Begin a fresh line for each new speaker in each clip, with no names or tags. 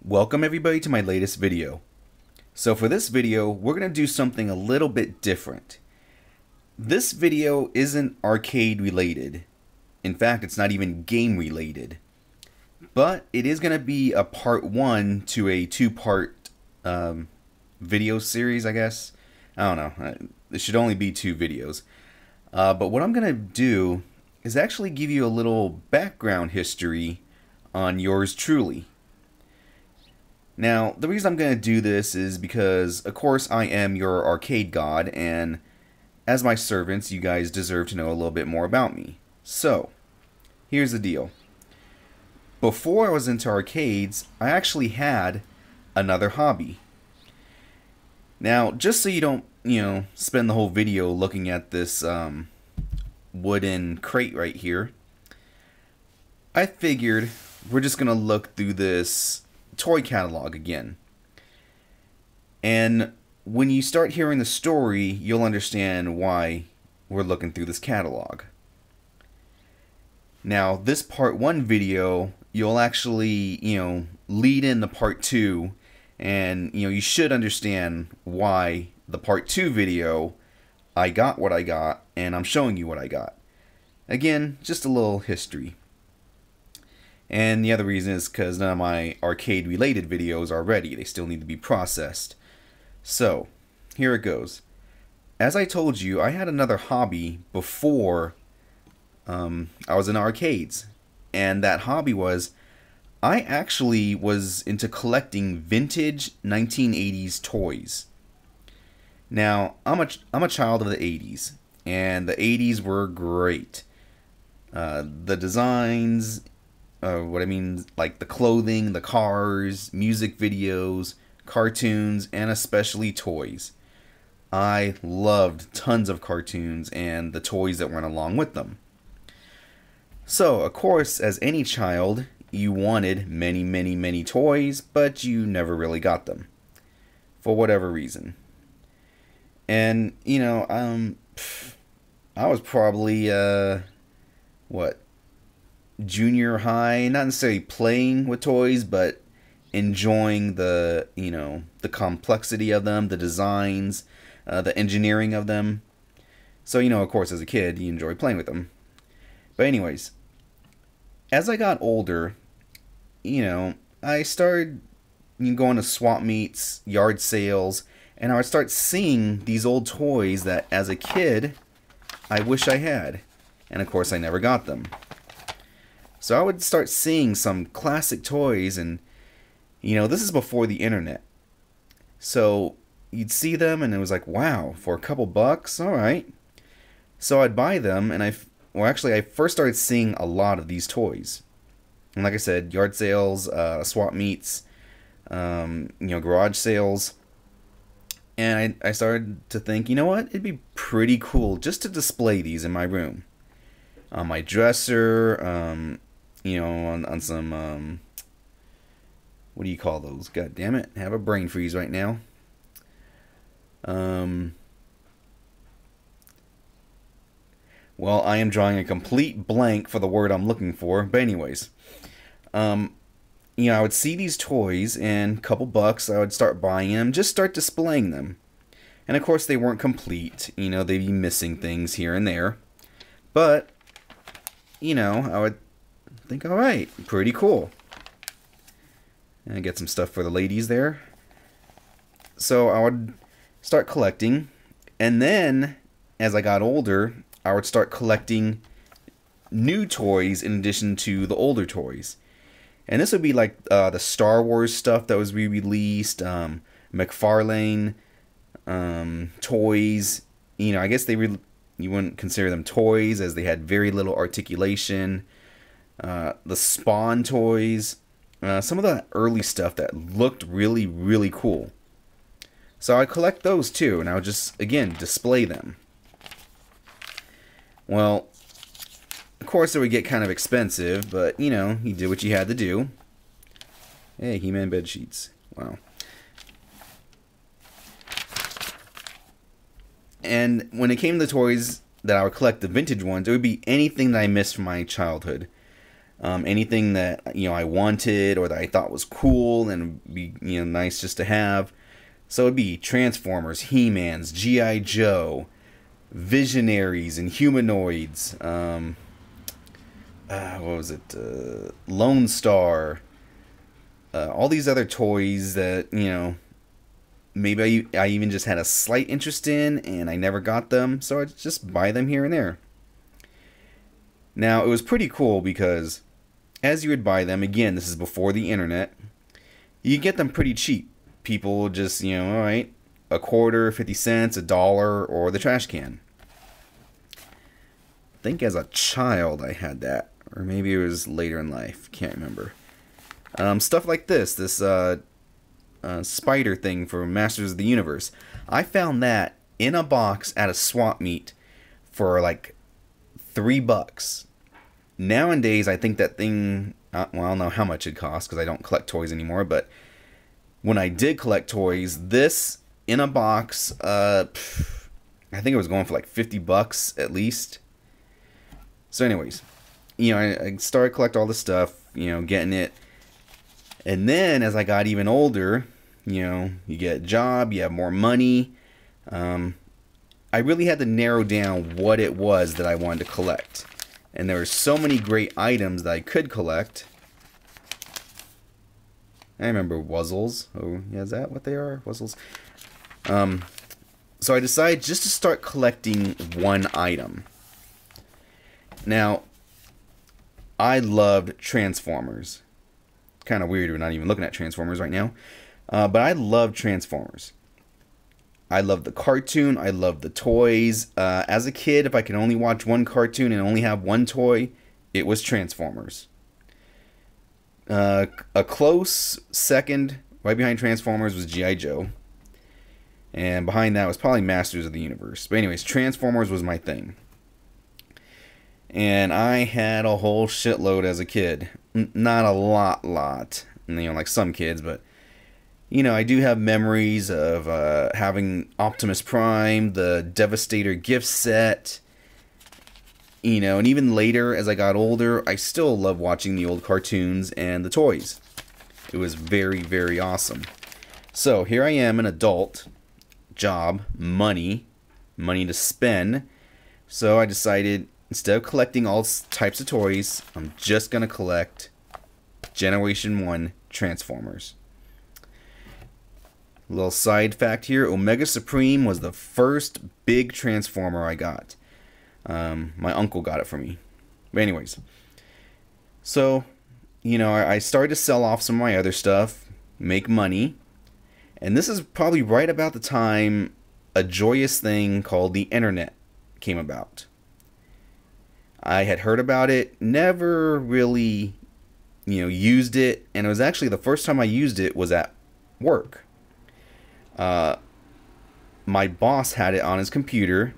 Welcome everybody to my latest video. So for this video, we're going to do something a little bit different. This video isn't arcade related. In fact, it's not even game related. But it is going to be a part 1 to a 2-part video series, I guess. I don't know. It should only be 2 videos. But what I'm going to do is actually give you a little background history on yours truly. Now, the reason I'm going to do this is because, of course, I am your arcade god, and as my servants, you guys deserve to know a little bit more about me. So, here's the deal. Before I was into arcades, I actually had another hobby. Now, just so you don't, spend the whole video looking at this wooden crate right here, I figured we're just going to look through this toy catalog again. And when you start hearing the story, you'll understand why we're looking through this catalog. Now, this part 1 video, you'll actually, lead into part 2, and, you should understand why the part 2 video, I got what I got, and I'm showing you what I got. Again, just a little history. And the other reason is because none of my arcade related videos are ready. They still need to be processed. So, here it goes. As I told you, I had another hobby before I was in arcades. And that hobby was, I actually was into collecting vintage 1980s toys. Now, I'm a child of the 80s. And the 80s were great. The designs... like the clothing, the cars, music videos, cartoons, and especially toys. I loved tons of cartoons and the toys that went along with them. So, of course, as any child, you wanted many, many, many toys, but you never really got them. For whatever reason. And, I was probably, junior high, not necessarily playing with toys, but enjoying the, the complexity of them, the designs, the engineering of them. So, of course, as a kid, you enjoy playing with them. But anyways, as I got older, I started going to swap meets, yard sales, and I would start seeing these old toys that, as a kid, I wish I had. And, of course, I never got them. So I would start seeing some classic toys, and, this is before the internet. So you'd see them, and it was like, wow, for a couple bucks? Alright. So I'd buy them, and I first started seeing a lot of these toys. And like I said, yard sales, swap meets, garage sales. And I started to think, you know what? It'd be pretty cool just to display these in my room. On my dresser, on some, what do you call those? God damn it, I have a brain freeze right now. Well, I am drawing a complete blank for the word I'm looking for, but anyways. I would see these toys, and a couple bucks, I would start buying them, just start displaying them. And of course, they weren't complete, they'd be missing things here and there. But, I would think, alright, pretty cool. And I get some stuff for the ladies there. So I would start collecting. And then, as I got older, I would start collecting new toys in addition to the older toys. And this would be like the Star Wars stuff that was re-released, McFarlane toys. I guess you wouldn't consider them toys, as they had very little articulation. The Spawn toys, some of the early stuff that looked really, really cool. So I collect those too, and I would just, again, display them. Well, of course it would get kind of expensive, but, you did what you had to do. Hey, He-Man bed sheets. Wow. And when it came to the toys that I would collect, the vintage ones, it would be anything that I missed from my childhood. Anything that I wanted or that I thought was cool and would be nice just to have. So it'd be Transformers, He-Mans, G.I. Joe, Visionaries, and Humanoids. What was it? Lone Star. All these other toys that maybe I even just had a slight interest in and I never got them, so I'd just buy them here and there. Now, it was pretty cool because as you would buy them, again, this is before the internet, you get them pretty cheap. People would just, alright, a quarter, 50 cents, $1, or the trash can. I think as a child I had that, or maybe it was later in life, can't remember. Stuff like this spider thing from Masters of the Universe. I found that in a box at a swap meet for like $3. Nowadays, I think that thing, well, I don't know how much it costs because I don't collect toys anymore, but when I did collect toys, this in a box, I think it was going for like $50 at least. So anyways, I started collecting all this stuff, getting it. And then as I got even older, you get a job, you have more money. I really had to narrow down what it was that I wanted to collect. And there were so many great items that I could collect. I remember Wuzzles. Oh, yeah, is that what they are? Wuzzles. So I decided just to start collecting one item. Now, I loved Transformers. Kind of weird we're not even looking at Transformers right now. But I love Transformers. I love the cartoon. I love the toys. As a kid, if I could only watch one cartoon and only have one toy, it was Transformers. A close second, right behind Transformers, was G.I. Joe. And behind that was probably Masters of the Universe. But anyways, Transformers was my thing. And I had a whole shitload as a kid. Not a lot, like some kids, but I do have memories of having Optimus Prime, the Devastator gift set, and even later as I got older, I still love watching the old cartoons and the toys. It was very, very awesome. So here I am, an adult, job, money to spend. So I decided, instead of collecting all types of toys, I'm just going to collect Generation 1 Transformers. Little side fact here, Omega Supreme was the first big Transformer I got. My uncle got it for me. But anyways, so, I started to sell off some of my other stuff, make money, and this is probably right about the time a joyous thing called the internet came about. I had heard about it, never really, used it, and it was actually the first time I used it was at work. My boss had it on his computer,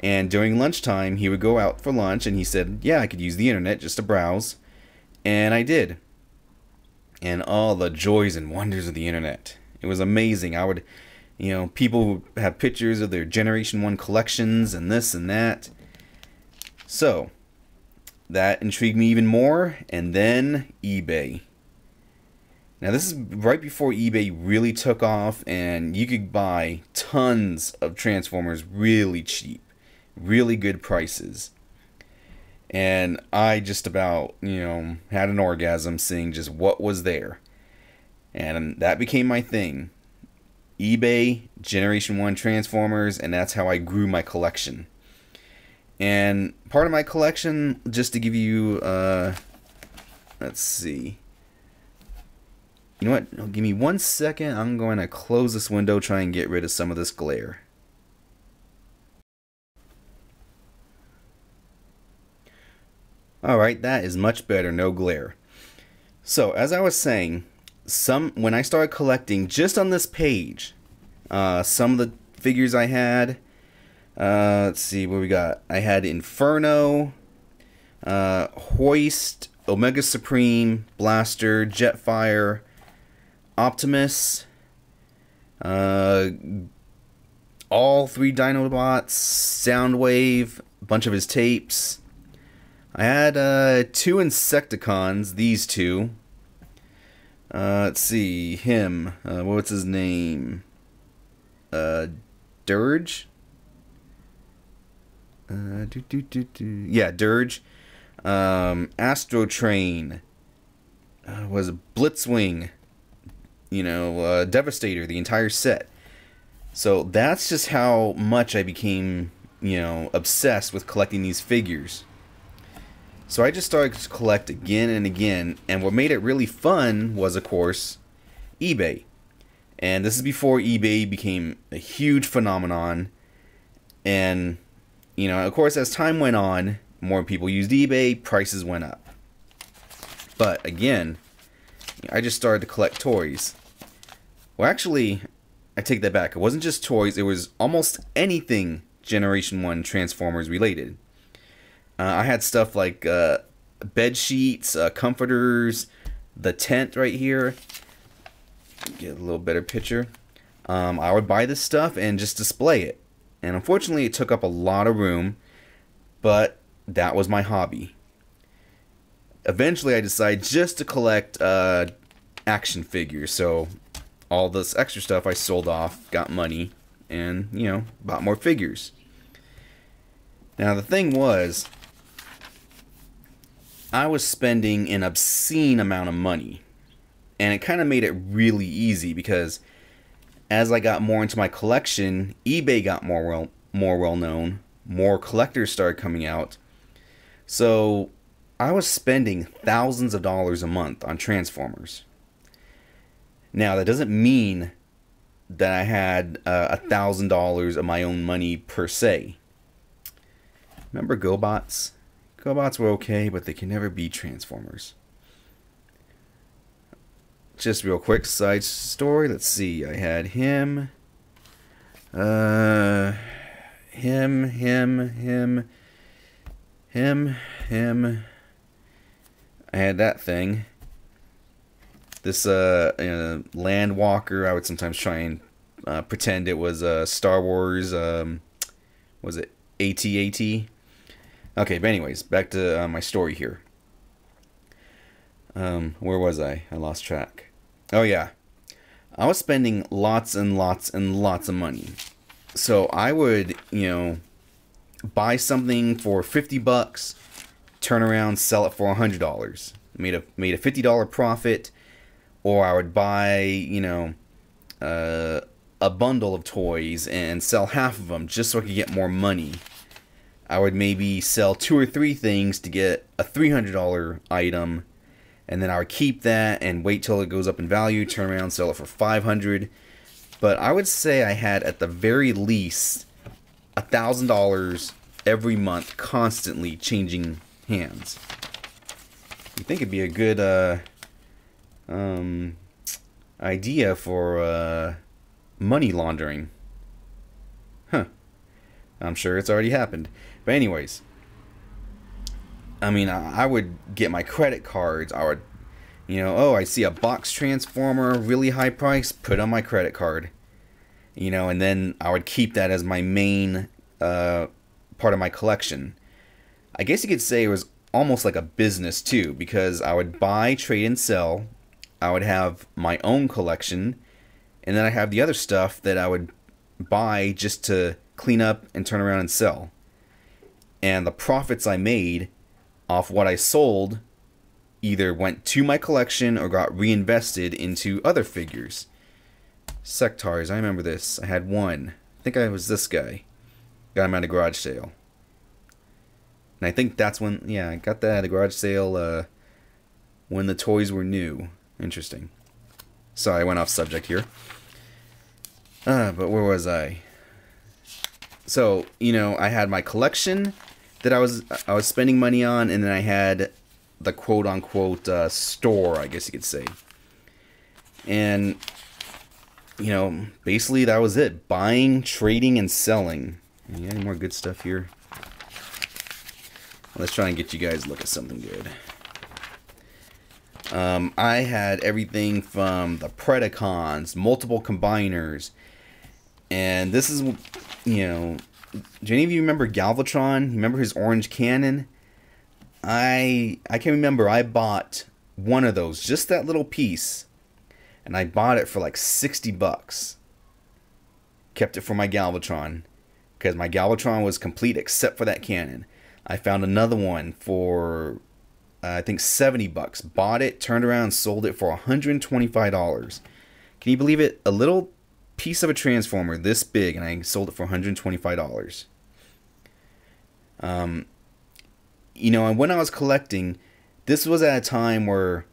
and during lunchtime he would go out for lunch and he said, yeah, I could use the internet just to browse, and I did. And all the joys and wonders of the internet. It was amazing. I would, people would have pictures of their Generation 1 collections and this and that. So that intrigued me even more, and then eBay. Now this is right before eBay really took off, and you could buy tons of Transformers really cheap, really good prices. And I just about, had an orgasm seeing just what was there. And that became my thing. eBay, Generation 1 Transformers, and that's how I grew my collection. And part of my collection, just to give you, let's see. You know what? Give me 1 second. I'm going to close this window, try and get rid of some of this glare. Alright, that is much better. No glare. So, as I was saying, when I started collecting, just on this page, some of the figures I had, let's see what we got. I had Inferno, Hoist, Omega Supreme, Blaster, Jetfire, Optimus, all 3 Dinobots, Soundwave, a bunch of his tapes, I had two Insecticons, these two. Let's see, him. What's his name? Dirge? Yeah, Dirge. Astro Train. Was Blitzwing. You know, Devastator, the entire set. So that's just how much I became, you know, obsessed with collecting these figures. So I just started to collect again and again, and what made it really fun was, of course, eBay. And this is before eBay became a huge phenomenon. And, you know, of course, as time went on, more people used eBay, prices went up. But again, I just started to collect toys. Well, actually, I take that back. It wasn't just toys, it was almost anything Generation 1 Transformers related. I had stuff like bed sheets, comforters, the tent right here. Get a little better picture. I would buy this stuff and just display it. And unfortunately, it took up a lot of room, but that was my hobby. Eventually, I decided just to collect action figures. So all this extra stuff I sold off, got money, and, you know, bought more figures. Now, the thing was, I was spending an obscene amount of money, and it kind of made it really easy because as I got more into my collection, eBay got more well known, more collectors started coming out, so I was spending thousands of dollars a month on Transformers. Now, that doesn't mean that I had $1,000 of my own money per se. Remember GoBots? GoBots were okay, but they can never be Transformers. Just real quick side story. Let's see. I had him. Him. I had that thing. This Land Walker. I would sometimes try and pretend it was Star Wars. Was it AT-AT? Okay, but anyways, back to my story here. Where was I? I lost track. Oh yeah, I was spending lots and lots and lots of money. So I would, you know, buy something for $50, turn around, sell it for $100. Made a $50 profit. Or I would buy, you know, a bundle of toys and sell half of them just so I could get more money. I would maybe sell 2 or 3 things to get a $300 item, and then I would keep that and wait till it goes up in value, turn around, sell it for $500. But I would say I had at the very least $1,000 every month, constantly changing hands. You think it'd be a good idea for money laundering? Huh. I'm sure it's already happened. But anyways, I mean, I would get my credit cards. I would, you know, oh, I see a box transformer, really high price, put on my credit card. You know, and then I would keep that as my main part of my collection. I guess you could say it was almost like a business too, because I would buy, trade, and sell. I would have my own collection, and then I have the other stuff that I would buy just to clean up and turn around and sell. And the profits I made off what I sold either went to my collection or got reinvested into other figures. Sectars, I remember this. I had one. I think I was this guy. Got him at a garage sale. And I think that's when, yeah, I got that at a garage sale when the toys were new. Interesting. Sorry, I went off subject here. But where was I? So, you know, I had my collection that I was spending money on, and then I had the quote-unquote store, I guess you could say. And, you know, basically that was it. Buying, trading, and selling. Any more good stuff here? Let's try and get you guys to look at something good. I had everything from the Predacons, multiple combiners, and this is, you know, do any of you remember Galvatron? You remember his orange cannon? I can remember I bought one of those, just that little piece, and I bought it for like 60 bucks. Kept it for my Galvatron, because my Galvatron was complete except for that cannon. I found another one for I think 70 bucks. Bought it, turned around, sold it for $125. Can you believe it? A little piece of a transformer this big, and I sold it for $125. You know, and when I was collecting, this was at a time where,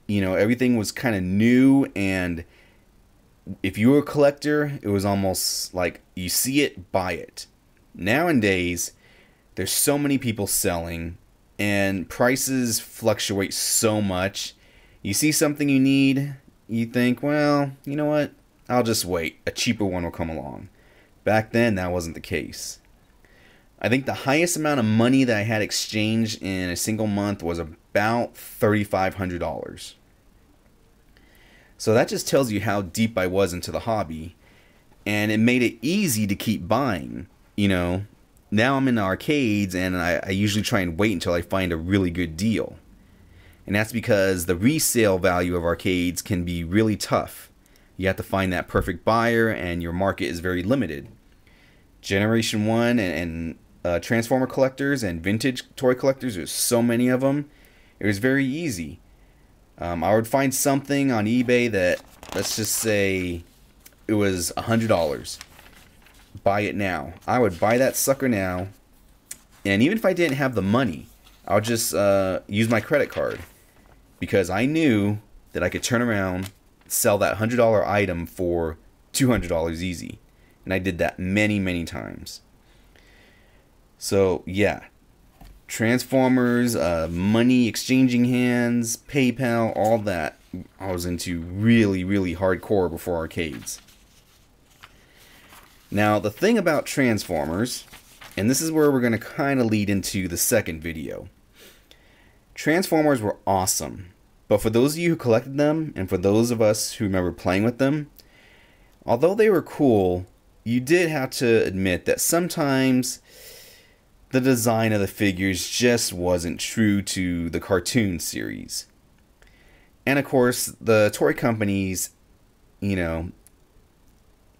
you know, everything was kind of new, and if you were a collector, it was almost like you see it, buy it. Nowadays, there's so many people selling, and prices fluctuate so much. You see something you need, you think, well, you know what? I'll just wait. A cheaper one will come along. Back then, that wasn't the case. I think the highest amount of money that I had exchanged in a single month was about $3,500. So that just tells you how deep I was into the hobby. And it made it easy to keep buying. You know, now I'm in the arcades, and I usually try and wait until I find a really good deal. And that's because the resale value of arcades can be really tough. You have to find that perfect buyer, and your market is very limited. Generation 1 and Transformer collectors and vintage toy collectors, there's so many of them. It was very easy. I would find something on eBay that, let's just say, it was $100. Buy it now. I would buy that sucker now, and even if I didn't have the money, I would just use my credit card, because I knew that I could turn around, sell that $100 item for $200 easy. And I did that many, many times. So, yeah. Transformers, money exchanging hands, PayPal, all that I was into really, really hardcore before arcades. Now, the thing about Transformers, and this is where we're going to kind of lead into the second video. Transformers were awesome. But for those of you who collected them, and for those of us who remember playing with them, although they were cool, you did have to admit that sometimes the design of the figures just wasn't true to the cartoon series. And of course, the toy companies, you know,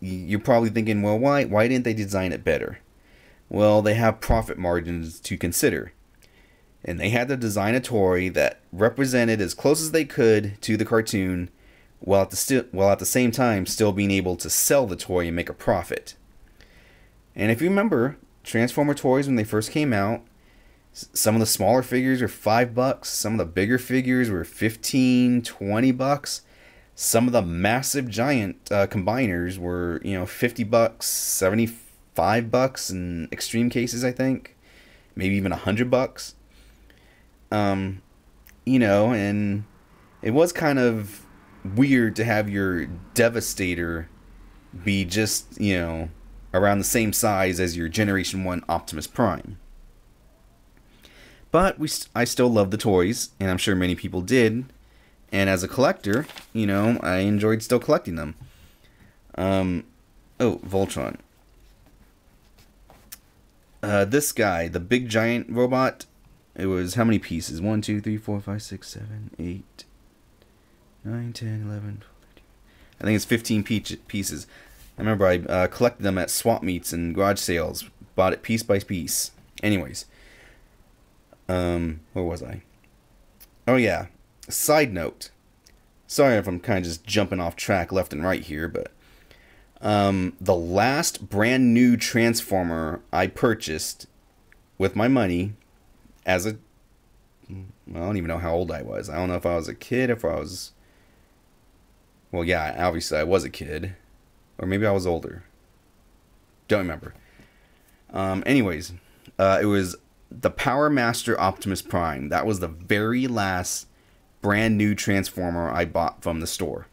you're probably thinking, well, why didn't they design it better? Well, they have profit margins to consider. And they had to design a toy that represented as close as they could to the cartoon, while at the same time still being able to sell the toy and make a profit. And if you remember, Transformer toys, when they first came out, some of the smaller figures were $5. Some of the bigger figures were $15, $20. Some of the massive giant combiners were, you know, $50, $75 in extreme cases, I think. Maybe even $100. You know, and it was kind of weird to have your Devastator be just, you know, around the same size as your Generation 1 Optimus Prime. But I still love the toys, and I'm sure many people did. And as a collector, you know, I enjoyed still collecting them. Oh, Voltron. This guy, the big giant robot, it was how many pieces? 1, 2, 3, 4, 5, 6, 7, 8, 9, 10, 11, 12, 13. I think it's 15 pieces. I remember I collected them at swap meets and garage sales. Bought it piece by piece. Anyways. Where was I? Oh yeah. Side note. Sorry if I'm kind of just jumping off track left and right here, but the last brand new Transformer I purchased with my money as a... I don't even know how old I was. I don't know if I was a kid, if I was... Well, yeah, obviously I was a kid. Or maybe I was older. Don't remember. Anyways, it was the Power Master Optimus Prime. That was the very last brand new Transformer I bought from the store.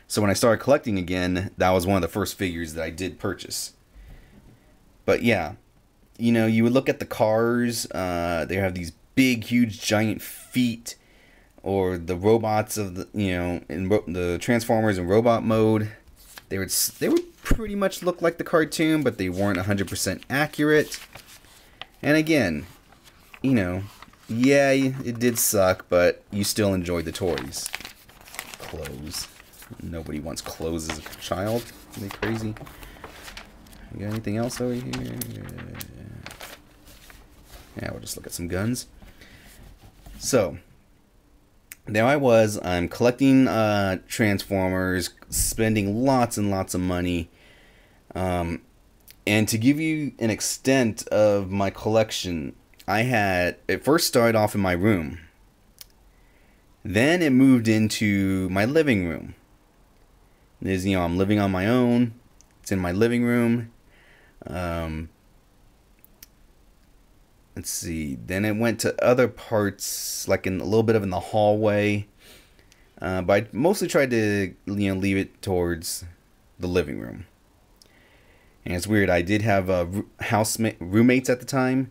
So when I started collecting again, that was one of the first figures that I did purchase. But yeah, you know, you would look at the cars. They have these big, huge, giant feet. Or the robots of the, you know, in the Transformers in robot mode, they would pretty much look like the cartoon, but they weren't 100% accurate. And again, you know, yeah, it did suck, but you still enjoyed the toys. Clothes. Nobody wants clothes as a child. Are they crazy? You got anything else over here? Yeah, we'll just look at some guns. So, there I'm collecting Transformers, spending lots and lots of money. And to give you an extent of my collection, it first started off in my room. Then it moved into my living room. I'm living on my own. It's in my living room. Let's see. Then it went to other parts, like in a little bit of in the hallway. But I mostly tried to, leave it towards the living room. And it's weird. I did have roommates at the time.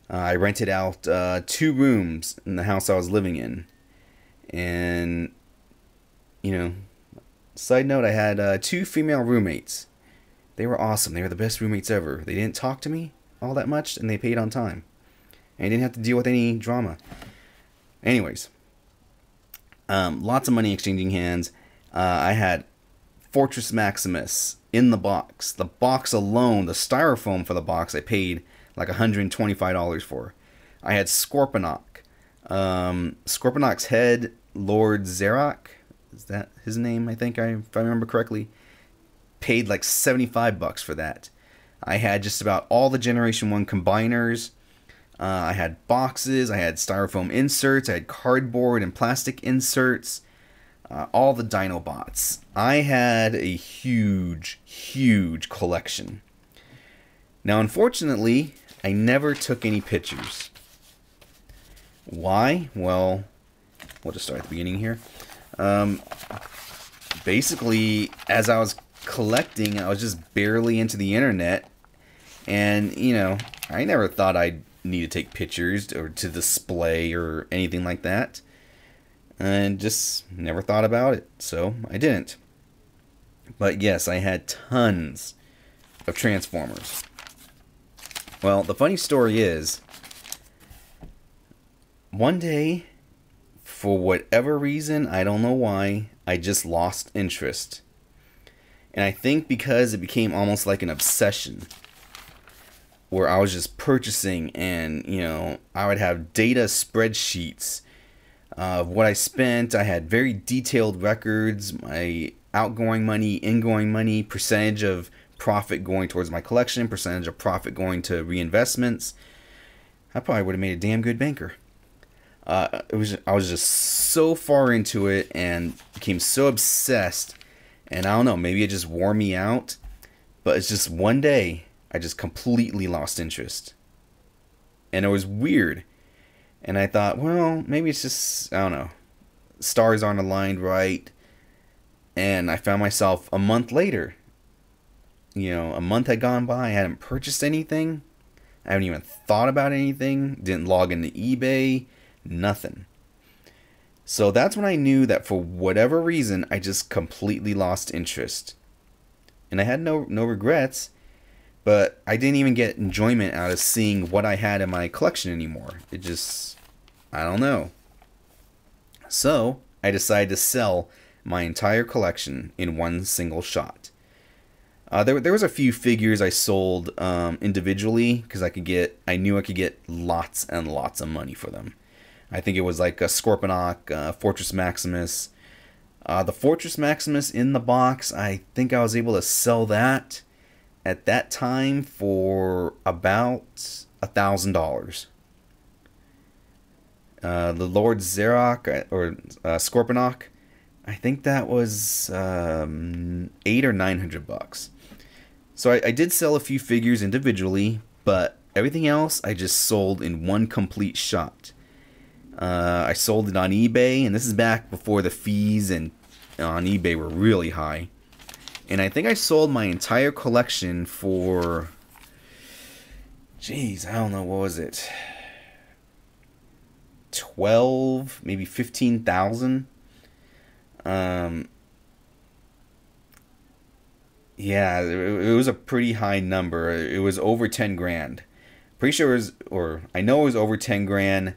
I rented out 2 rooms in the house I was living in. And, side note, I had 2 female roommates. They were awesome. They were the best roommates ever. They didn't talk to me all that much, and they paid on time. And I didn't have to deal with any drama. Anyways, lots of money exchanging hands. I had Fortress Maximus in the box. The box alone, the styrofoam for the box, I paid like $125 for. I had Scorponok. Scorponok's head, Lord Zarok, is that his name? I think if I remember correctly. Paid like $75 for that. I had just about all the Generation 1 combiners. I had boxes. I had styrofoam inserts. I had cardboard and plastic inserts. All the Dinobots. I had a huge, huge collection. Now, unfortunately, I never took any pictures. Why? Well, we'll just start at the beginning here. Basically, as I was collecting, I was just barely into the internet. And, I never thought I'd need to take pictures or to display or anything like that. And just never thought about it. So, I didn't. But yes, I had tons of Transformers. Well, the funny story is, one day, for whatever reason, I don't know why, I just lost interest. And I think because it became almost like an obsession, where I was just purchasing and, I would have data spreadsheets of what I spent. I had very detailed records, my outgoing money, ingoing money, percentage of profit going towards my collection, percentage of profit going to reinvestments. I probably would have made a damn good banker. I was just so far into it and became so obsessed, and I don't know, maybe it just wore me out, but it's just one day I just completely lost interest, and it was weird. And I thought, well, maybe it's just, I don't know, stars aren't aligned right. And I found myself a month later. A month had gone by. I hadn't purchased anything. I haven't even thought about anything. Didn't log into eBay. Nothing. So that's when I knew that for whatever reason, I just completely lost interest. And I had no regrets. But I didn't even get enjoyment out of seeing what I had in my collection anymore. It just, I don't know. So I decided to sell my entire collection in one single shot. There was a few figures I sold individually because I knew I could get lots and lots of money for them. I think it was like a Scorponok, Fortress Maximus. The Fortress Maximus in the box, I think I was able to sell that at that time for about $1,000. The Lord Zarok or Scorponok, I think that was $800 or $900. So I did sell a few figures individually, but everything else I just sold in one complete shot. I sold it on eBay, and this is back before the fees on eBay were really high. And I think I sold my entire collection for, I don't know, what was it? 12, maybe 15,000. Yeah, it was a pretty high number. It was over 10 grand Pretty sure it was, or I know it was over 10 grand.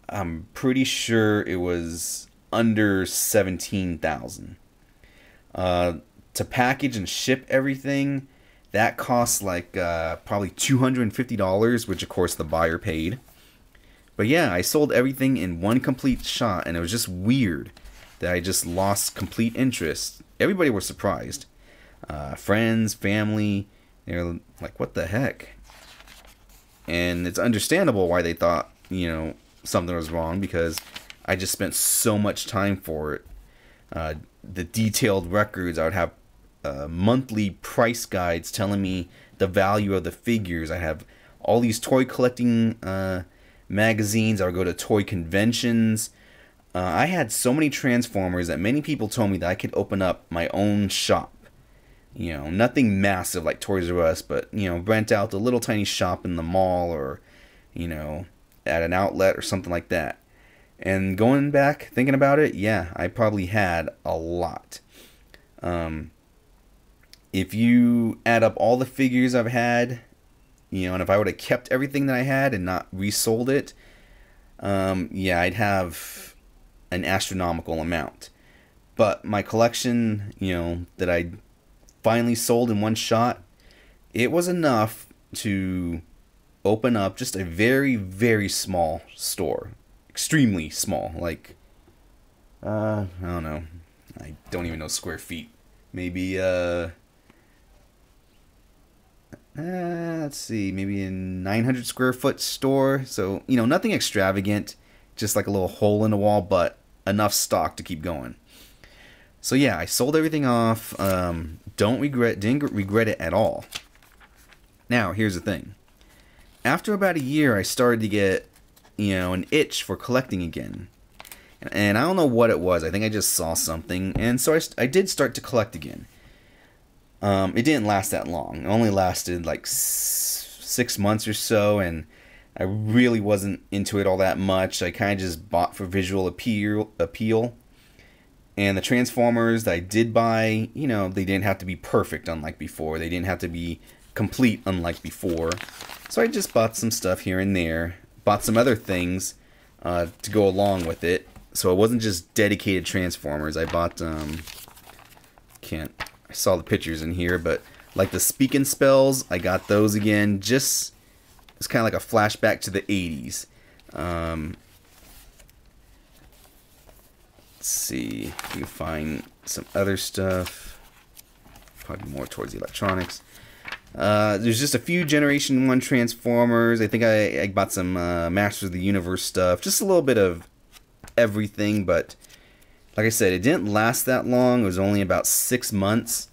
I'm pretty sure it was under 17,000. To package and ship everything, that costs like probably $250, which of course the buyer paid. But yeah, I sold everything in one complete shot, and it was just weird that I just lost complete interest. Everybody was surprised. Friends, family, they're like, what the heck? And it's understandable why they thought, you know, something was wrong, because I just spent so much time for it. The detailed records, I would have monthly price guides telling me the value of the figures. I have all these toy collecting magazines. I would go to toy conventions. I had so many Transformers that many people told me that I could open up my own shop. You know, nothing massive like Toys R Us, but, you know, rent out the little tiny shop in the mall, or, you know, at an outlet or something like that. And going back, thinking about it, yeah, I probably had a lot. If you add up all the figures I've had, you know, and if I would have kept everything that I had and not resold it, yeah, I'd have an astronomical amount. But my collection, you know, that I finally sold in one shot, it was enough to open up just a very, very small store. Extremely small. Like, I don't know. I don't even know square feet. Maybe, let's see, maybe a 900 square foot store. So, you know, nothing extravagant, just like a little hole in the wall, but enough stock to keep going. So yeah, I sold everything off. Didn't regret it at all. Now, here's the thing. After about a year, I started to get, you know, an itch for collecting again. And I don't know what it was. I think I just saw something. And so I did start to collect again. It didn't last that long. It only lasted like 6 months or so. And I really wasn't into it all that much. I kind of just bought for visual appeal. And the Transformers that I did buy, you know, they didn't have to be perfect unlike before. They didn't have to be complete unlike before. So I just bought some stuff here and there. Bought some other things to go along with it. So it wasn't just dedicated Transformers. I bought, I saw the pictures in here, but like the Speak and Spells, I got those again. Just, it's kind of like a flashback to the 80s. Let's see if we can find some other stuff. Probably more towards the electronics. There's just a few Generation 1 Transformers. I think I bought some Masters of the Universe stuff. Just a little bit of everything, but like I said, it didn't last that long. It was only about 6 months,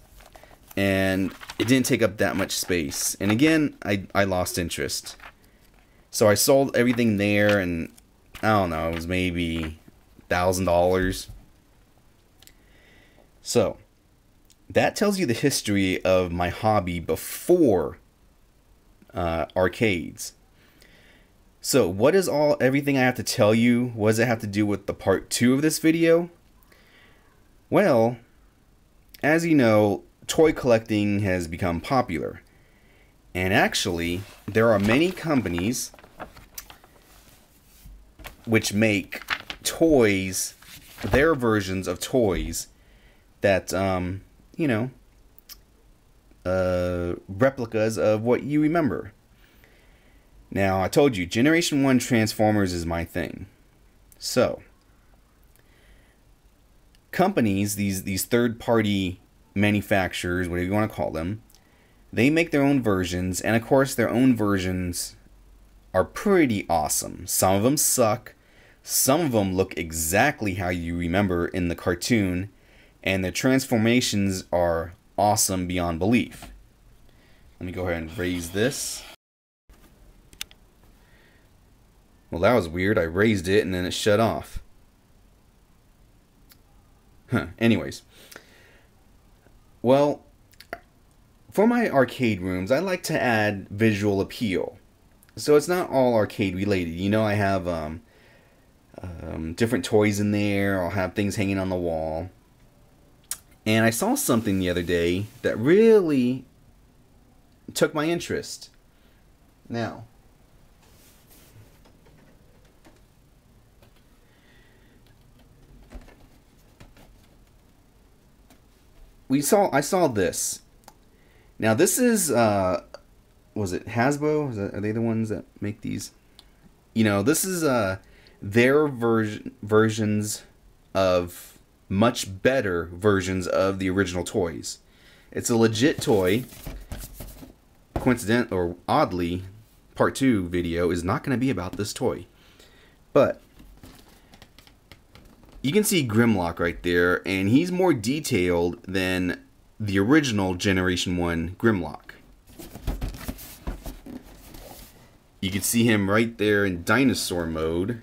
and it didn't take up that much space. And again, I lost interest. So I sold everything there, and I don't know, it was maybe $1,000. So that tells you the history of my hobby before arcades. So what is everything I have to tell you? What does it have to do with the part 2 of this video? Well, as you know, toy collecting has become popular. And actually, there are many companies which make toys, their versions of toys that, you know, replicas of what you remember. Now, I told you, Generation 1 Transformers is my thing. So, companies, these third-party manufacturers, whatever you want to call them, they make their own versions, and of course, their own versions are pretty awesome. Some of them suck. Some of them look exactly how you remember in the cartoon, and the transformations are awesome beyond belief. Let me go ahead and raise this. Well, that was weird. I raised it and then it shut off. Anyways. Well, for my arcade rooms, I like to add visual appeal. So it's not all arcade related. You know, I have different toys in there. I'll have things hanging on the wall. And I saw something the other day that really took my interest. Now, I saw this. Now this is was it Hasbro? Are they the ones that make these? You know, this is their versions of much better versions of the original toys. It's a legit toy. Coincident or oddly, part 2 video is not going to be about this toy. But you can see Grimlock right there, and he's more detailed than the original Generation 1 Grimlock. You can see him right there in dinosaur mode,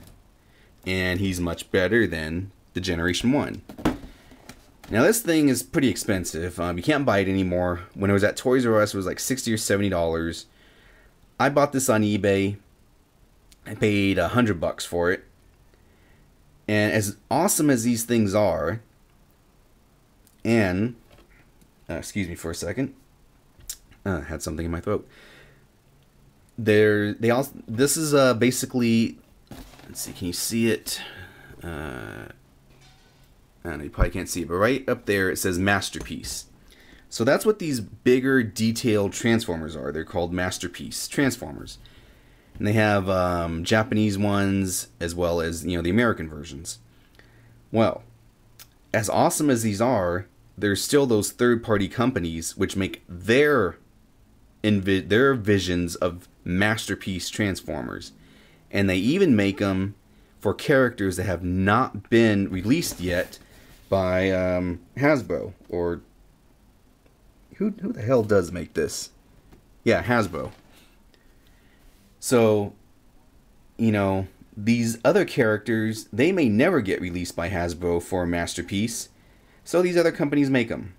and he's much better than the Generation 1. Now this thing is pretty expensive. You can't buy it anymore. When it was at Toys R Us, it was like $60 or $70. I bought this on eBay. I paid $100 for it. And as awesome as these things are, and excuse me for a second, I had something in my throat. This is basically, let's see, can you see it? I don't know, you probably can't see it, but right up there it says Masterpiece. So that's what these bigger detailed Transformers are. They're called Masterpiece Transformers. And they have Japanese ones as well as, you know, the American versions. Well, as awesome as these are, there's still those third-party companies which make their visions of Masterpiece Transformers. And they even make them for characters that have not been released yet by Hasbro, or who the hell does make this? Yeah, Hasbro. So, you know, these other characters, they may never get released by Hasbro for a Masterpiece, so these other companies make them.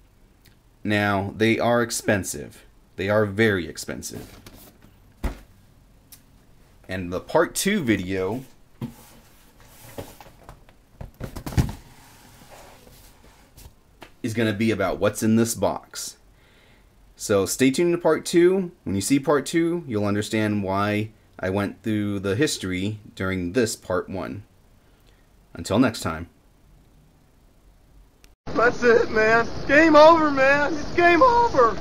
Now, they are expensive. They are very expensive. And the part 2 video is going to be about what's in this box. So stay tuned to part 2. When you see part 2, you'll understand why I went through the history during this part 1. Until next time.
That's it, man. Game over, man. It's game over.